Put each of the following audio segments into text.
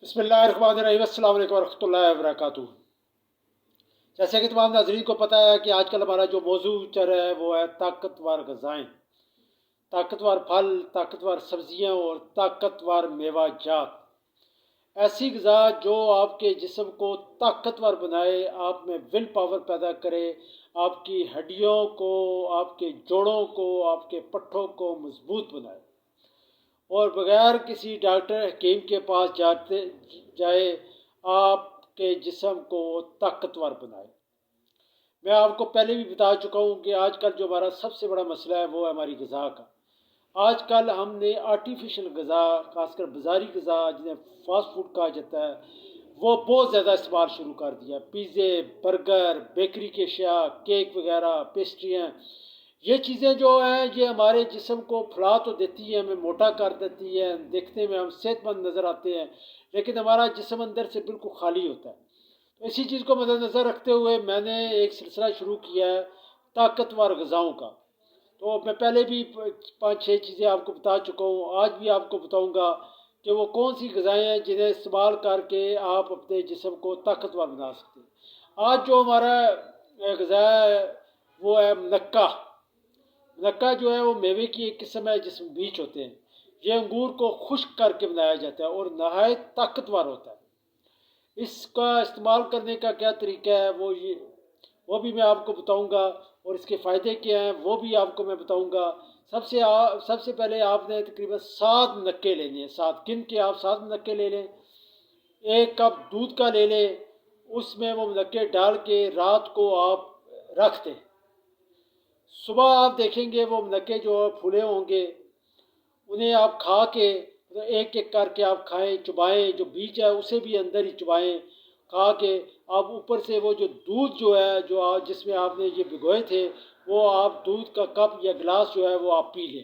بسم اللہ الرحمن الرحیم، السلام علیکم ورحمۃ اللہ وبرکاتہ۔ جیسے کہ تمام ناظرین کو پتہ ہے کہ آج کل ہمارا جو موضوع چل رہا ہے وہ ہے طاقتور غذائیں، طاقتور پھل، طاقتور سبزیاں اور طاقتور میوہ جات۔ ایسی غذا جو آپ کے جسم کو طاقتور بنائے، آپ میں ول پاور پیدا کرے، آپ کی ہڈیوں کو، آپ کے جوڑوں کو، آپ کے پٹھوں کو مضبوط بنائے اور بغیر کسی ڈاکٹر حکیم کے پاس جائے آپ کے جسم کو طاقتور بنائے۔ میں آپ کو پہلے بھی بتا چکا ہوں کہ آج کل جو ہمارا سب سے بڑا مسئلہ ہے وہ ہے ہماری غذا کا۔ آج کل ہم نے آرٹیفیشل غذا، خاص کر بازاری غذا جنہیں فاسٹ فوڈ کہا جاتا ہے، وہ بہت زیادہ استعمال شروع کر دیا۔ پیزے، برگر، بیکری کے اشیاء، کیک وغیرہ، پیسٹریاں، یہ چیزیں جو ہیں یہ ہمارے جسم کو پھلا تو دیتی ہیں، ہمیں موٹا کر دیتی ہے، دیکھنے میں ہم صحت مند نظر آتے ہیں، لیکن ہمارا جسم اندر سے بالکل خالی ہوتا ہے۔ تو اسی چیز کو مد نظر رکھتے ہوئے میں نے ایک سلسلہ شروع کیا ہے طاقتور غذاؤں کا۔ تو میں پہلے بھی 5-6 چیزیں آپ کو بتا چکا ہوں، آج بھی آپ کو بتاؤں گا کہ وہ کون سی غذائیں ہیں جنہیں استعمال کر کے آپ اپنے جسم کو طاقتور بنا سکتے ہیں۔ آج جو ہمارا غذا ہے وہ ہے منقع۔ منقع جو ہے وہ میوے کی ایک قسم ہے جس میں بیج ہوتے ہیں۔ یہ انگور کو خشک کر کے بنایا جاتا ہے اور نہایت طاقتور ہوتا ہے۔ اس کا استعمال کرنے کا کیا طریقہ ہے وہ بھی میں آپ کو بتاؤں گا، اور اس کے فائدے کیا ہیں وہ بھی آپ کو میں بتاؤں گا۔ سب سے پہلے آپ نے تقریباً 7 منقے لینے ہیں، 7 گن کے آپ 7 منقے لے لیں۔ 1 کپ دودھ کا لے لیں، اس میں وہ منقے ڈال کے رات کو آپ رکھ دیں۔ صبح آپ دیکھیں گے وہ منقے جو پھولے ہوں گے، انہیں آپ کھا کے ایک ایک کر کے آپ کھائیں، چبائیں، جو بیج ہے اسے بھی اندر ہی چبائیں، کھا کے آپ اوپر سے وہ جو دودھ جو ہے جس میں آپ نے یہ بھگوئے تھے، وہ آپ دودھ کا کپ یا گلاس جو ہے وہ آپ پی لیں۔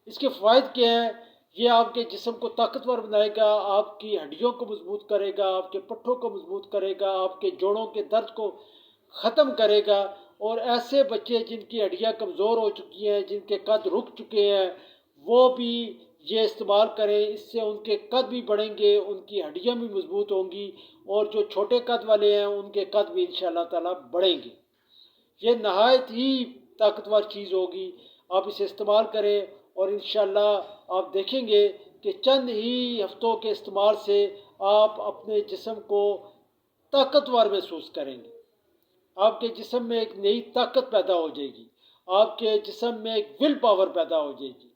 اس کے فوائد کیا ہیں؟ یہ آپ کے جسم کو طاقتور بنائے گا، آپ کی ہڈیوں کو مضبوط کرے گا، آپ کے پٹھوں کو مضبوط کرے گا، آپ کے جوڑوں کے درد کو ختم کرے گا، اور ایسے بچے جن کی ہڈیاں کمزور ہو چکی ہیں، جن کے قد رک چکے ہیں، وہ بھی یہ استعمال کریں۔ اس سے ان کے قد بھی بڑھیں گے، ان کی ہڈیاں بھی مضبوط ہوں گی، اور جو چھوٹے قد والے ہیں ان کے قد بھی انشاءاللہ تعالی بڑھیں گے۔ یہ نہایت ہی طاقتور چیز ہوگی، آپ اسے استعمال کریں، اور انشاءاللہ آپ دیکھیں گے کہ چند ہی ہفتوں کے استعمال سے آپ اپنے جسم کو طاقتور محسوس کریں گے۔ آپ کے جسم میں ایک نئی طاقت پیدا ہو جائے گی، آپ کے جسم میں ایک ول پاور پیدا ہو جائے گی۔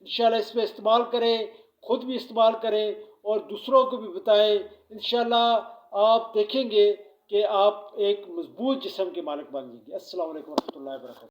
انشاءاللہ اس پہ استعمال کریں، خود بھی استعمال کریں اور دوسروں کو بھی بتائیں۔ انشاءاللہ آپ دیکھیں گے کہ آپ ایک مضبوط جسم کے مالک بن جائیں گے۔ السلام علیکم ورحمۃ اللہ وبرکاتہ۔